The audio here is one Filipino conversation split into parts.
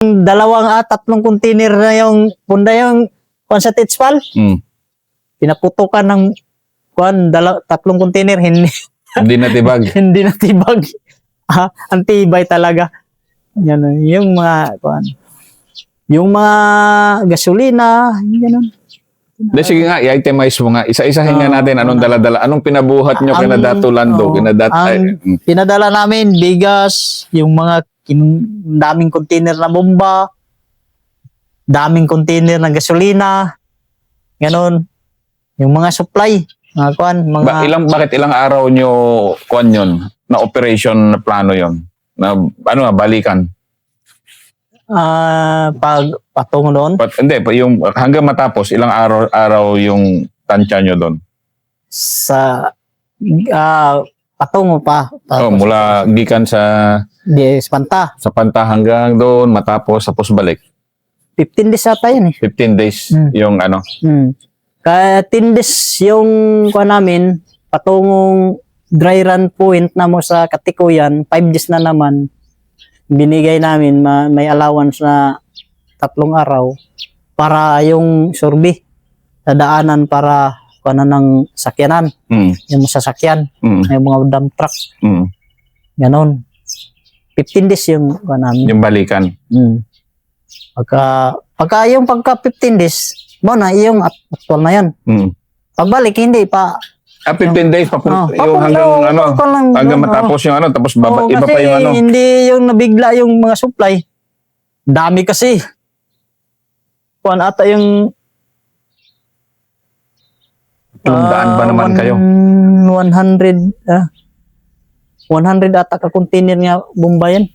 tatlong container na yung punda yung kuan sa Titspal. Pinaputukan ng kuan, tatlong container, hindi natibag. hindi natibag. Ang tibay talaga. Yan, yung mga kuan. Yung mga gasolina, gano'n. Sige nga, i-itemize mo nga. Isa-isahin nga natin anong dala-dala. Anong pinabuhat nyo kina Dato Lando? Pinadala namin, bigas, yung mga daming container na bomba, daming container na gasolina, gano'n. Yung mga supply, mga kuan, bakit ilang araw nyo kuan yun? Na operation na plano yon? Na balikan? Pag patungo doon? Hindi, yung hanggang matapos, ilang araw yung tansya nyo doon? Patungo pa. Mula gikan sa Panta. Sa Panta hanggang doon, tapos balik. 15 days ata yun 15 days yung ano? Kaya 10 days yung kuha namin, patungong dry run point na mo sa Katikuyan, 5 days na naman, binigay namin, may allowance na 3 araw para yung survey sa daanan para kuha ng sakyanan, yung sasakyan, yung mga dump truck. Ganon. 15 days yung kuha namin. Yung balikan. Pagka 15 days, na yung actual na yan. Pagbalik, hindi pa. 15 days pa yung hanggang matapos yung tapos iba pa yung hindi yung nabigla yung mga supply. Dami kasi. Kuan ata yung 100 ba naman kayo? 100 ata ka container nga bomba yan.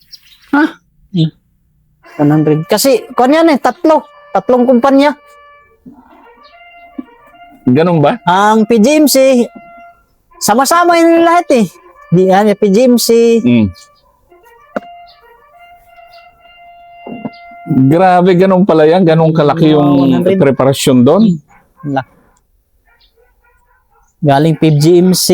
100. Kasi kuan yan tatlong kumpanya. Ganun ba? Ang PGMC, sama-sama yun lahat Di yan, PGMC. Grabe, ganun pala yan. Ganun kalaki yung preparasyon doon. Galing PGMC,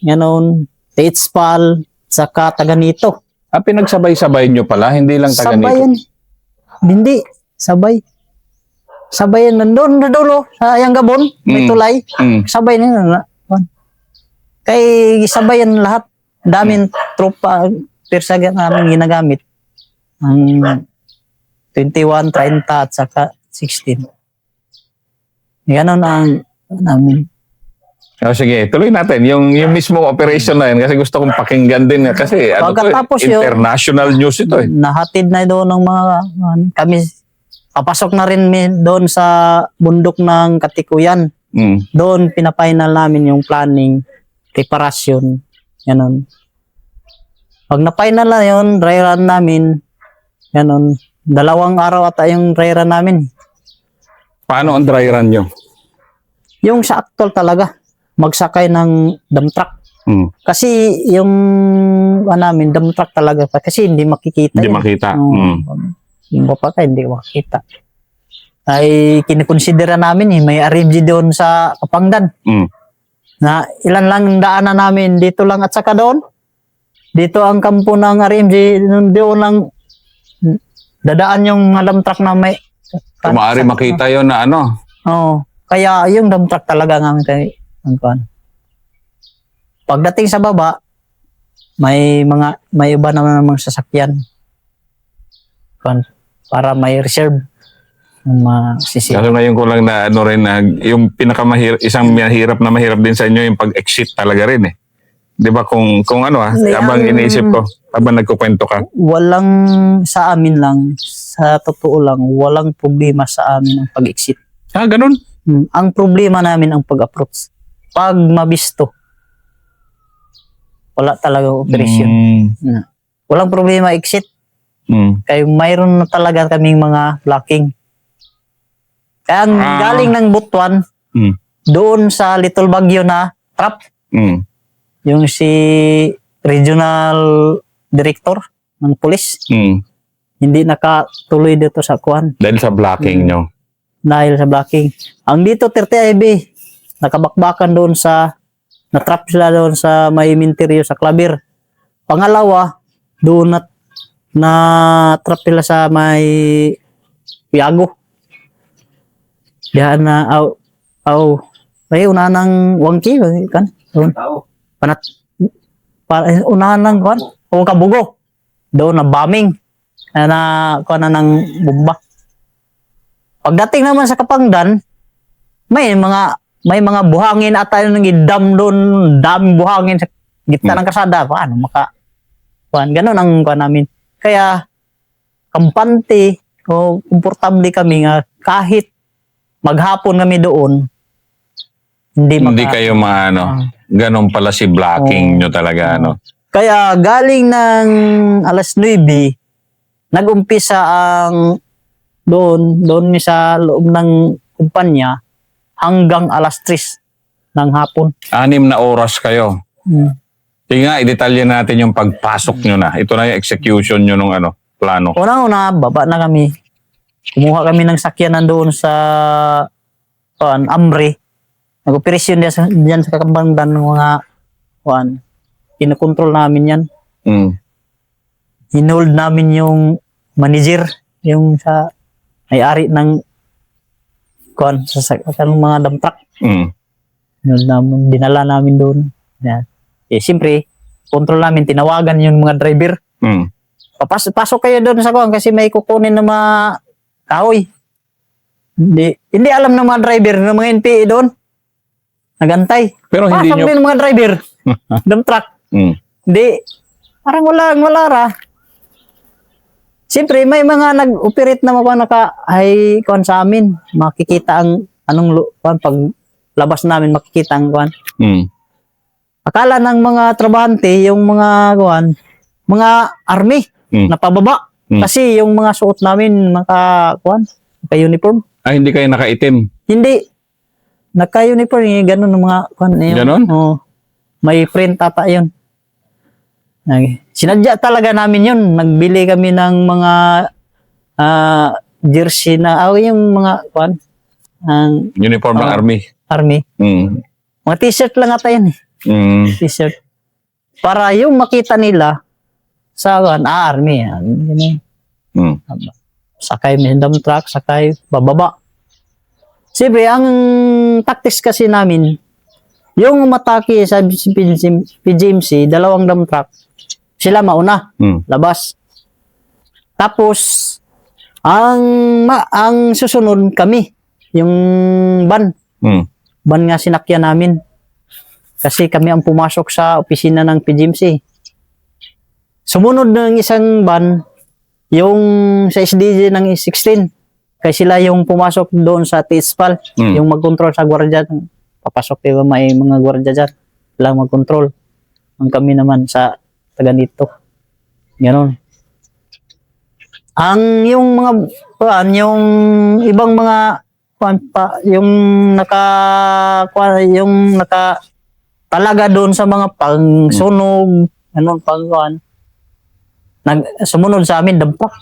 ganon, Titspal, saka taganito. Pinagsabay-sabay nyo pala, hindi lang taganito. Sabay yan. Hindi, sabay. Sabay yan nandun na dulo sa Yanggabon, may tulay. Sabay na kay sabay yan lahat. Daming tropa, persa namin ginagamit. Ang 21, 30 at saka 16. Ganon ang namin. Sige, tuloy natin. Yung mismo operation na yun kasi gusto kong pakinggan din. Kasi international news ito Nahatid na doon ng mga kami. Papasok na rin doon sa bundok ng Katikuyan. Doon pinapainal namin yung planning, preparasyon. Ganon. Pag na-final na yun, dry run namin. Ganon. 2 araw ata yung dry run namin. Paano ang dry run nyo? Yung sa actual talaga. Magsakay ng dump truck. Kasi yung namin, dump truck talaga. Kasi hindi makikita. Hindi makita. Yung papakay, hindi makikita. Ay, kinikonsidera namin may RMG doon sa Kapangdan. Na ilan lang daanan namin, dito lang at saka doon. Dito ang kampo ng RMG, doon lang dadaan yung dump truck na may... Maaari makita yon na kaya yung dump truck talaga namin pagdating sa baba, may iba naman namang sasakyan. Para may reserve ng masisip. Lalo na yung kulang na yung isang mahirap din sa inyo yung pag-exit talaga rin 'Di ba kung habang iniisip ko, habang nagkukwento ka. Walang sa amin lang, sa totoo lang, walang problema sa amin ang pag-exit. Ganun? Ang problema namin ang pag-approach. Pag mabisto, wala talaga operasyon. Walang problema exit. Kaya mayroon na talaga kaming mga blocking. Kaya galing ng Butuan, doon sa Little Baguio na trap, yung si regional director ng police, hindi nakatuloy dito sa kuan. Dahil sa blocking nyo? Dahil sa blocking. Ang dito 30 IB, nakabakbakan doon natrap sila doon sa may minteryo sa Clabir. Pangalawa, doon na trap nila sa may Piago. Diyan na ay una ng wangki kan. Panat para una ng kan o kabugo. Doon na bombing na kuan na ng bomba. Pagdating naman sa Kapangdan, may mga buhangin at tayo nang idam doon, daming buhangin sa gitna ng kasada. Paano kuan ganun ang kuan namin. Kaya kampante o komportable kami nga kahit maghapon kami doon, Hindi kayo ganun pala si blocking nyo talaga, ano? Kaya galing ng alas 9, nag-umpisa ang doon sa loob ng kumpanya hanggang alas 3 ng hapon. 6 na oras kayo. Sige nga, i-detalye natin yung pagpasok nyo na. Ito na yung execution nyo nung plano. Unang-una, baba na kami. Kumuha kami ng sakyanan doon sa Amri. Nag-operasyon diyan sa Kapangdan ng mga kinokontrol namin yan. Hinold namin yung manager, yung sa may-ari ng sa mga dump truck. Hinold namin, dinala namin doon. Yan. Siyempre, control namin, tinawagan yung mga driver. Pasok kayo doon sa kasi may kukunin na mga kahoy. Hindi alam ng mga driver ng mga NPA doon. Nagantay. Pero hindi pasok din ng mga driver. Dump truck. Hindi. Parang wala ra. Siyempre, may mga nag-operate na naka-high kuan sa amin. Makikita ang pag labas namin, makikita ang kuan. Akala ng mga trabahante, yung mga mga army na pababa. Kasi yung mga suot namin, naka-uniform. Hindi kayo nakaitim? Hindi. Naka-uniform, ganun ng mga Ganon? May print ata yun. Sinadya talaga namin yun. Nagbili kami ng mga jersey na, yung mga uniform ng army. Mga t-shirt lang ata yun. T-shirt. Para yung makita nila sa army. Sakay may dump truck, sakay bababa. Siyempre, ang tactics kasi namin, yung umatake sa PGMC, 2 dump truck, sila mauna, labas. Tapos, ang susunod kami, yung van. Van nga sinakyan namin. Kasi kami ang pumasok sa opisina ng PGMC. Sumunod ng isang van, yung sa SDG ng 16. Kaya sila yung pumasok doon sa TSPAL, yung mag-control sa gwardiya. Papasok diba may mga gwardiya dyan. Sila mag-control. Ang kami naman sa taga nito. Ganon. Yung mga yung ibang mga yung talaga doon sa mga pangsunog, sumunod sa amin dump truck.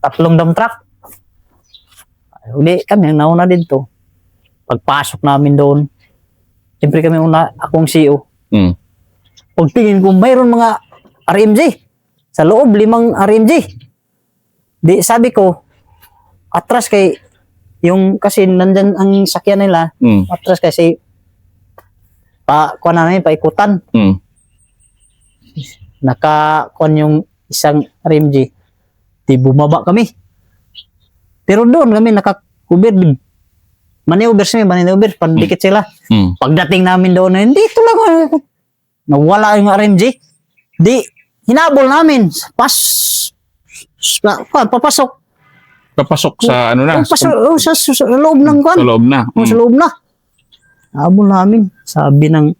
3 dump truck. Uli kami nauna dito. Pagpasok namin doon, siyempre kami akong CEO. Pagtingin ko, mayroon mga RMG. Sa loob, 5 RMG. Di, sabi ko, atras kasi nandyan ang sakyan nila, atras kasi, paikutan. Yung isang RMG. Di, bumaba kami. Pero doon kami naka-cover. Maneuver, pandikit sila. Pagdating namin doon, hindi ito lang. Nawala yung RMG. Di, hinabol namin. Papasok. Papasok sa sa loob ng kwan. Sa loob na. Sa loob na. Habol namin. Sabi ng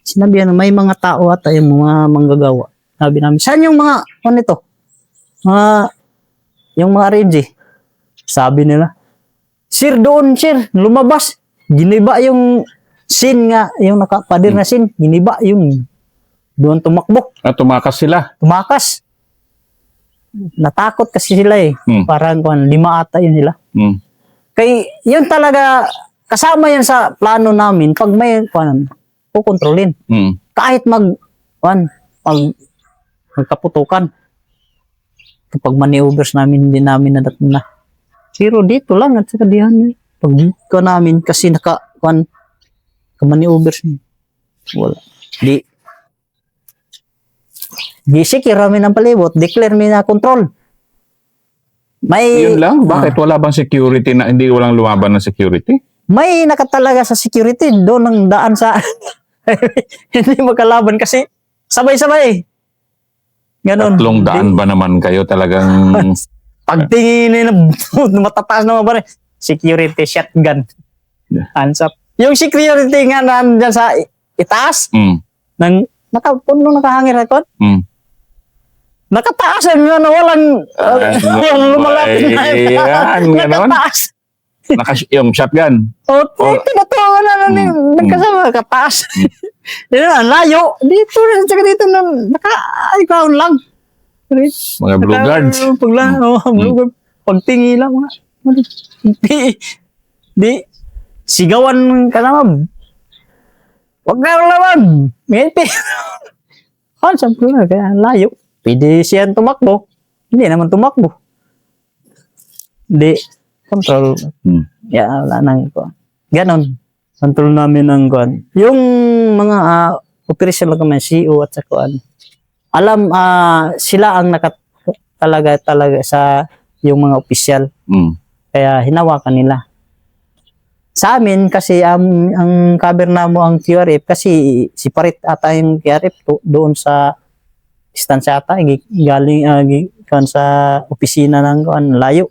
sinabi may mga tao at yung mga manggagawa. Sabi namin, saan yung mga yung mga RMG? Sabi nila, sir, doon, sir, lumabas. Giniba yung scene nga, yung nakapadir na scene. Giniba yung doon tumakbo. Tumakas sila. Tumakas. Natakot kasi sila Parang 5 ata yun sila. Kaya yun talaga, kasama yan sa plano namin. Pag may kukontrolin. Kahit magkaputukan. kapag maniovers namin, hindi namin nadatna. Pero dito lang at saka diyan. Pag ko namin, kasi maniovers. Wala. Di secure kami ng palibot, declare mi na control. May, Yun lang? Bakit wala bang security na hindi walang lumaban ng security? may nakatalaga sa security, doon ang daan sa, hindi magkalaban kasi sabay-sabay. Ganon. Tatlong daan ba naman kayo talagang... Pagtingin na matataas na mga security shotgun. Hands up. Yung security nga nandyan sa itaas, nang nakahangir ako, nakataas na walang lumalapit na nakataas. Yung shotgun. Tinutungan na nagkasama, nakataas. Layo. Dito na, tsaka dito na, naka-ground lang. Mga blue guards. Blue guard. Pagtingi lang mga. Di, sigawan ka naman. Huwag na naman. Ngayon, sabi ko na, kaya layo. Pwede siya tumakbo. Hindi naman tumakbo. Di, control. Wala nang ko. Ganon. Control namin ang kuan. Yung mga operation lang kami, CEO at sa kuan. Alam, sila ang talaga sa yung mga opisyal. Kaya hinawakan nila. Sa amin, kasi ang cover na mo ang QRF, kasi separate ata yung QRF doon sa istansya ata, galing sa opisina ng layo.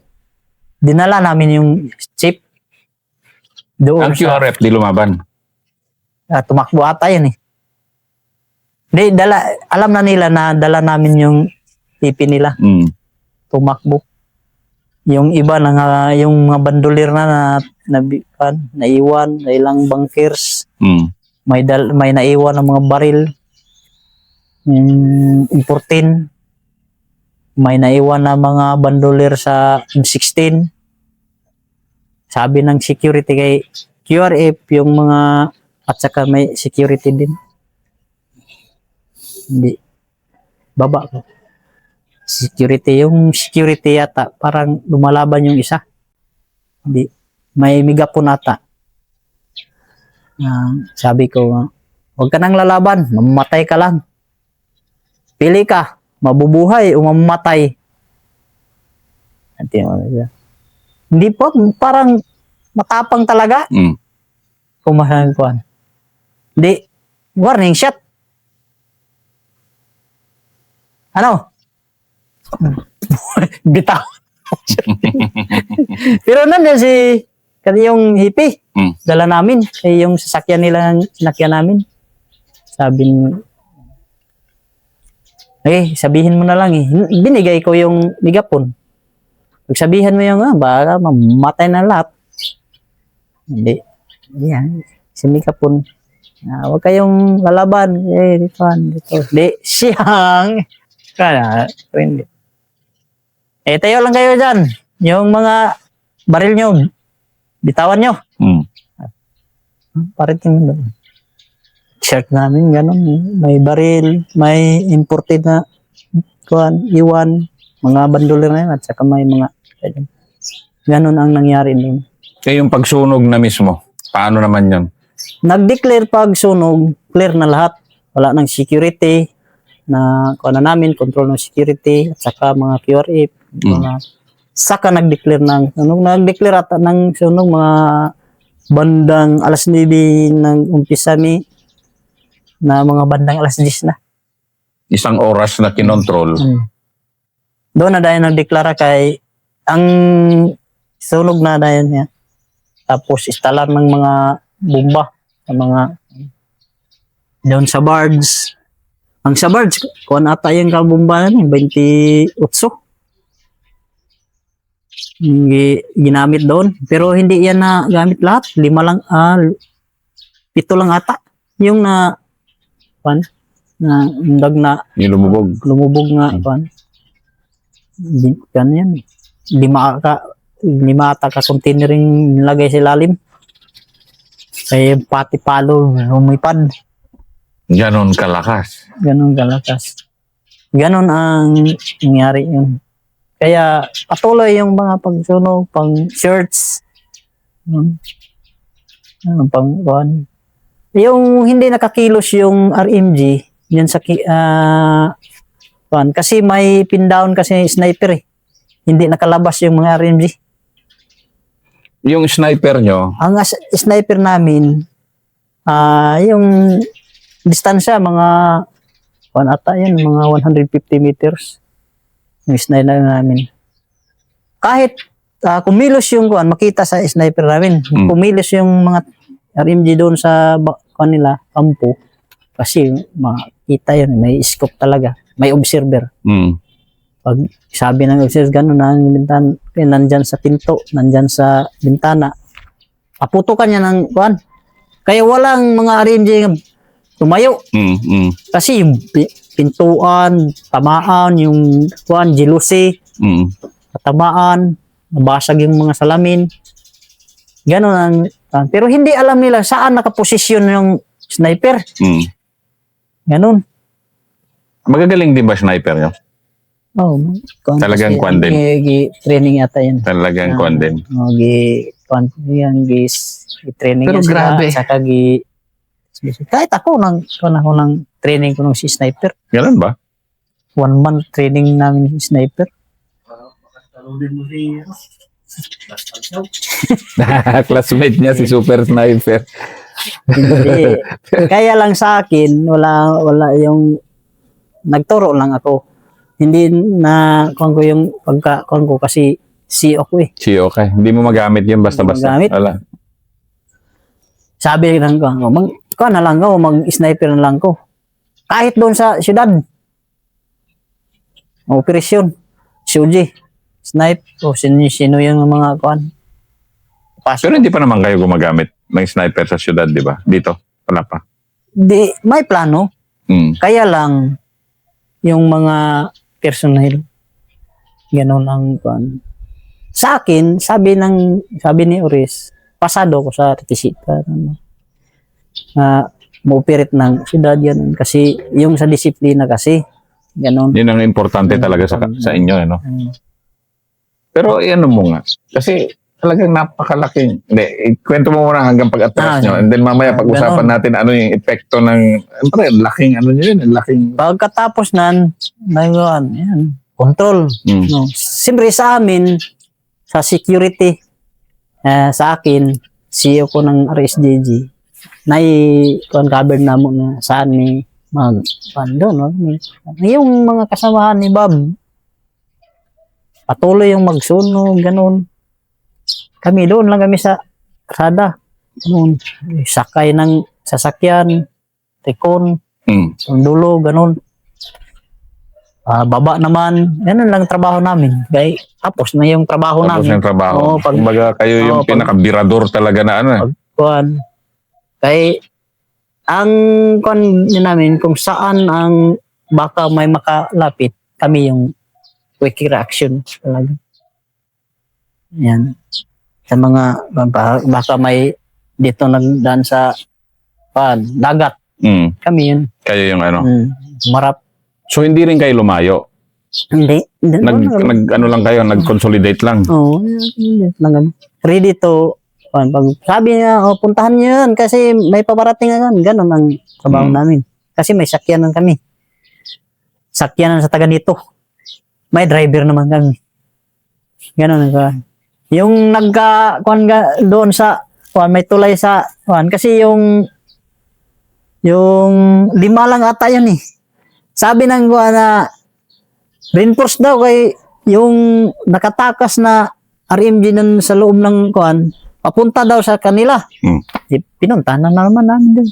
Dinala namin yung chip. Doon ang QRF di lumaban? Tumakbo ata yun eh. Di, alam na nila na dala namin yung IP nila. Tumakbo. Yung iba na yung mga bandolir na naiwan na ilang bunkers. May naiwan ng mga baril. 14. May naiwan na mga bandolir sa 16. Sabi ng security kay QRF yung mga at saka may security din. Hindi. Baba ko. Yung security yata, parang lumalaban yung isa. Hindi. May megapon ata. Sabi ko, huwag ka nang lalaban, mamatay ka lang. Pili ka, mabubuhay o mamamatay. Hindi po, parang matapang talaga. Kumahan ko. Hindi. Warning shot. Ano? Bitaw. Pero nandiyan yung hippie. Dala namin. Yung sasakyan nila, sinakyan namin. Sabi sabihin mo na lang eh. Binigay ko yung megapon. Pagsabihan mo yung, baka mamatay na lahat. Hindi. Yan. Si megapon. Huwag kayong lalaban. Dito. Hindi. Siyang. Hindi. Tayo lang kayo dyan. Yung mga baril nyo, bitawan nyo. Parating doon. Shirt namin, gano'n. May baril, may imported na iwan, mga bandolir na yun, at saka may mga gano'n ang nangyari doon. Kaya yung pagsunog na mismo, paano naman yun? Nag-declare pag sunog, clear na lahat. Wala nang security, na namin, control ng security, at saka mga QRF, saka nag-declare nag-declare ata ng sunog mga bandang alas 9 ng umpisa na mga bandang alas 10 na. Isang oras na kinontrol. Doon na dahil nag-declare kay ang sunog na dahil niya. Tapos instalan ng mga bomba sa mga doon sa barge. Ang sa barge, kung ata yung kabomba na 28. Ginamit doon. Pero hindi yan na gamit lahat. 5 lang, 7 lang ata. Yung na Yung lumubog nga. Ganyan. 5 ata ka containering nilagay sa ilalim. Kaya pati palo lumipad. Ganon kalakas. Ganon ang nangyari yun. Kaya patuloy yung mga pagsunog, pang shirts, pang kuan. Yung hindi nakakilos yung RMG, yun sa kuan kasi may pin down kasi sniper eh. Hindi nakalabas yung mga RMG. Yung sniper nyo, Ang sniper namin, yung distansya mga kuan ata yun, mga 150 meters. Yung sniper namin. Kahit kumilos yung kuan, makita sa sniper namin. Kumilos yung mga RMG doon sa kuan nila, kampo. Kasi makita yun, may scope talaga. May observer. Pag sabi ng observer, gano'n na ang bintana, nandyan sa pinto, nandyan sa bintana. Paputukan niya ng kuan. Kaya walang mga RMG tumayo. Kasi yung pintuan, tamaan, yung kuan, jealousy, tamaan, nabasag yung mga salamin. Ganon ang, pero hindi alam nila saan nakaposisyon yung sniper. Ganon. Magagaling din ba sniper nyo? Oh, Talagang kuan din. Training ata yan. Talagang kuan din. Training Pero yan sila, grabe. saka kahit ako ng training ko nung si sniper. Ganun ba? 1 month training namin si sniper. Classmate niya si Super Sniper. Hindi. Kaya lang sa akin, wala yung nagturo lang ako. Hindi na kuwan ko yung kuwan ko kasi CO ko eh. Si okay. Hindi mo magamit yun basta-basta. Hindi mo magamit. Wala. Sabi lang ko, kuwan na lang ko, mag-sniper na lang ko. Kahit doon sa syudad. Operasyon. Suji. Snipe. O sino yung mga kuwan. Pero hindi pa naman kayo gumagamit ng sniper sa syudad, di ba? Dito. Wala pa. Di, may plano. Kaya lang, yung mga personnel, gano'n ang kuwan. Sa akin, sabi ni Oris, pasado ko sa requisita. Ma-operate ng syudad yan. Kasi yung sa disiplina kasi, gano'n. Yun ang importante talaga sa inyo, ano? Pero ano mo nga, kasi talagang napakalaking, hindi, kwento mo muna hanggang pag-atras nyo, and then mamaya pag-usapan natin ano yung epekto ng, laking ano nyo yun, laking... Pagkatapos yan, control. No. Siyempre sa amin, sa security, sa akin, CEO ko ng RSJG, cover na mo na saan ni mag-pando, no? Yung mga kasamahan ni Bob, patuloy yung magsunog, ganun. Kami doon lang kami sa kalsada. Ganun. Sakay ng sasakyan, tikon, dulo, ganun. Baba naman, ganun lang trabaho namin. Kaya tapos na yung trabaho namin. Tapos yung trabaho. Kumbaga kayo yung pinaka-birador talaga na ano eh. Kaya ang kuan namin kung saan ang baka may makalapit, kami yung quick reaction talaga. Yan. Sa mga baka may dito nagdaan sa dagat. Kami yun. Kayo yung ano. Marap. So hindi rin kayo lumayo. Hindi. Ano lang kayo, nag-consolidate lang. Oo. Ready to pag sabi niya, puntahan niyo yan kasi may paparating na yan. Ganon ang trabaho namin. Kasi may sakyanan kami. Sakyanan sa taga dito. May driver naman kami. Ganon ang yung doon sa may tulay sa kasi yung 5 lang ata yun eh. Sabi ng na reinforce daw kay yung nakatakas na RMG nun sa loob ng papunta daw sa kanila. Pinuntahan na naman namin doon.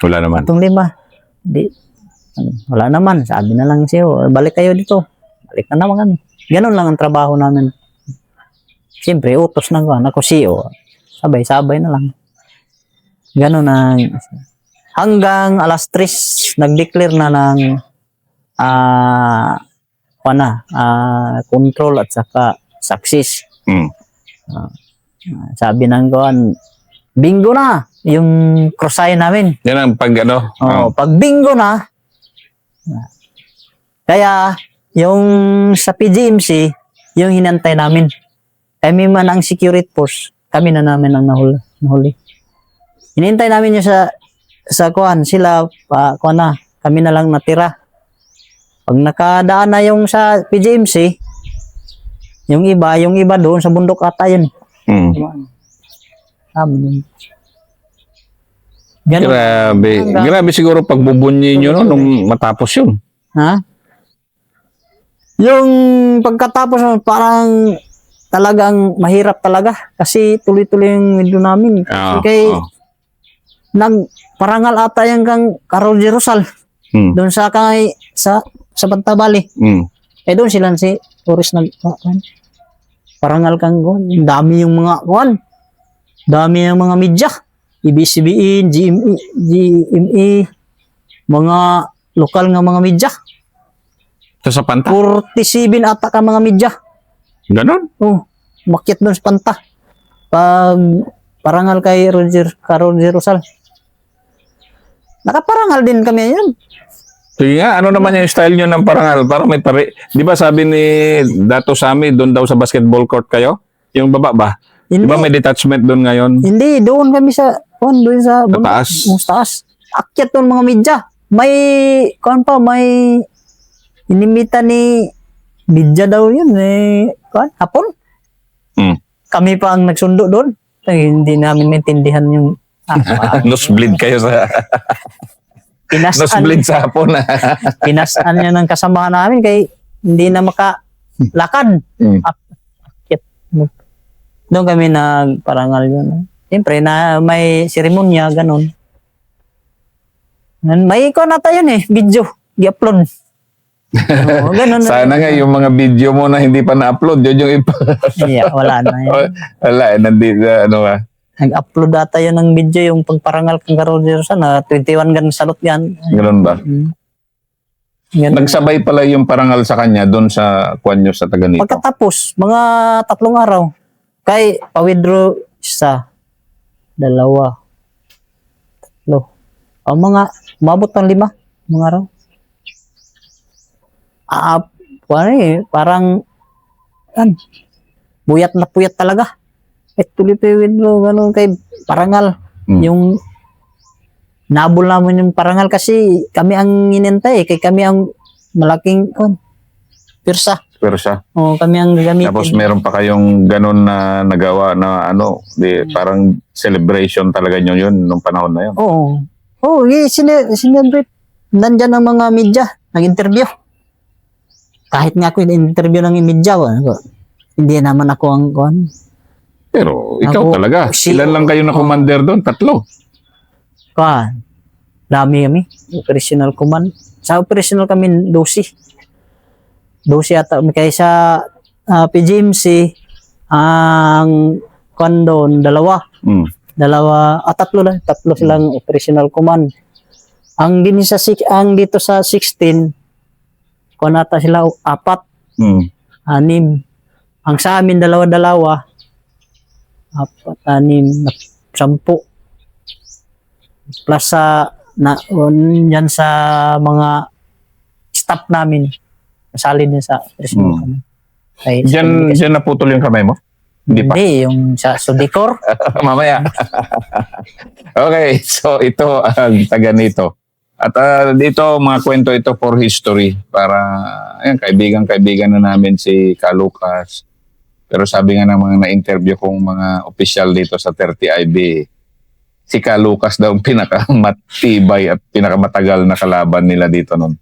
Wala naman. Itong 5. Wala naman. Sabi na lang siya, balik kayo dito. Balik na naman kami. Ganon lang ang trabaho namin. Siyempre, utos na ako CEO. Sabay-sabay na lang. Ganon na. Hanggang alas 3, nag-declare na ng control at saka success. Sabi ng bingo na yung crusade namin. Yan ang pag ano. Pag bingo na, kaya yung sa PGMC, yung hinantay namin. Kami man ang security force, kami na namin ang nahuli. Hinintay namin yung sa kuan, sila kuan na, kami na lang natira. Pag nakadaan na yung sa PGMC, yung iba doon sa bundok ata yun. Mm. Amin. Ganun. Grabe siguro pagbubunyi nyo no, nung matapos yun. Ha? Yung pagkatapos parang talagang mahirap talaga kasi tuloy-tuloy yung video namin. Ah, Kaya nagparangal ata yung kang Carol Jerusal Mm. doon sa Bantabali. Mm. Doon sila si tourist parangal kang dami yung mga dami yung mga media. ABS-CBN, GMA, mga lokal nga mga media. Sa Panta? 47 ata ka mga media. Ganon? Oh, makyat doon sa Panta. Pag parangal kay Carol Jerusal. Nakaparangal din kami yun. Sige nga, ano naman yung style nyo ng parangal? Para may di ba sabi ni Dato Sami, doon daw sa basketball court kayo? Yung baba ba? Di Hindi, ba may detachment doon ngayon? hindi doon kami doon sa taas? Taas. Akyat doon mga media. May may inimita ni media daw yun hapon. Mm. Kami pa ang nagsundo doon. Hindi namin maintindihan yung Nosebleed kayo sa... Nosebleed sa hapon. Pinasaan niya ng kasamahan namin kay hindi na makalakad. Mm. Akyat. Doon kami nagparangal yun. Siyempre, na may seremonya, ganun. May ikaw na tayo video. I-upload. Ganun. Sana nga yung mga video mo na hindi pa na-upload, yun yung Yeah, wala na yun. Wala, nandito, ano ba? Nag-upload ata yun ng video, yung pagparangal kang Carol Jerusal na 21 gan salot yan. Ganun ba? Ganun. Nagsabay pala yung parangal sa kanya doon sa Kuanyo sa Taganito. Pagkatapos, mga 3 araw, kay pa-withdraw isa, 2, 3. Mga, umabot ng 5, mga araw. Parang, buyat na puyat talaga. Tuloy-tuloy withdraw, ganun kay parangal. Mm. Yung, nabol namin yung parangal kasi kami ang inintay, kay kami ang malaking, pirsa. Pero siya. Kami ang gagamitin. Tapos meron pa kayong ganun na nagawa na parang celebration talaga nyo yun nung panahon na yun. Oo. Sinebrate. Nandyan ang mga media, nag-interview. Kahit nga ako in-interview ng media, hindi naman ako ang Pero ikaw Ako, talaga. Ilan lang kayo na commander doon? 3. Dami kami. Operational command. Sa operational kami, 12 ata. Kaysa PGMC, ang doon, 2. Mm. 3 lang. 3 silang operational command. Ang dito sa 16, ata sila 4, Mm. 6. Ang sa amin 2, 4, 6, 10. Plus yan sa mga staff namin. Nasali din sa personal kami. Diyan naputol yung kamay mo? Hindi pa. Hindi, yung sa Sudicor. Mamaya. Okay, so ito ang taga nito. At dito, mga kwento ito for history. Para, kaibigan na namin si Kalukas. Pero sabi nga ng mga na-interview kong mga opisyal dito sa 30IB, si Kalukas daw ang pinakamatibay at pinakamatagal na kalaban nila dito noon.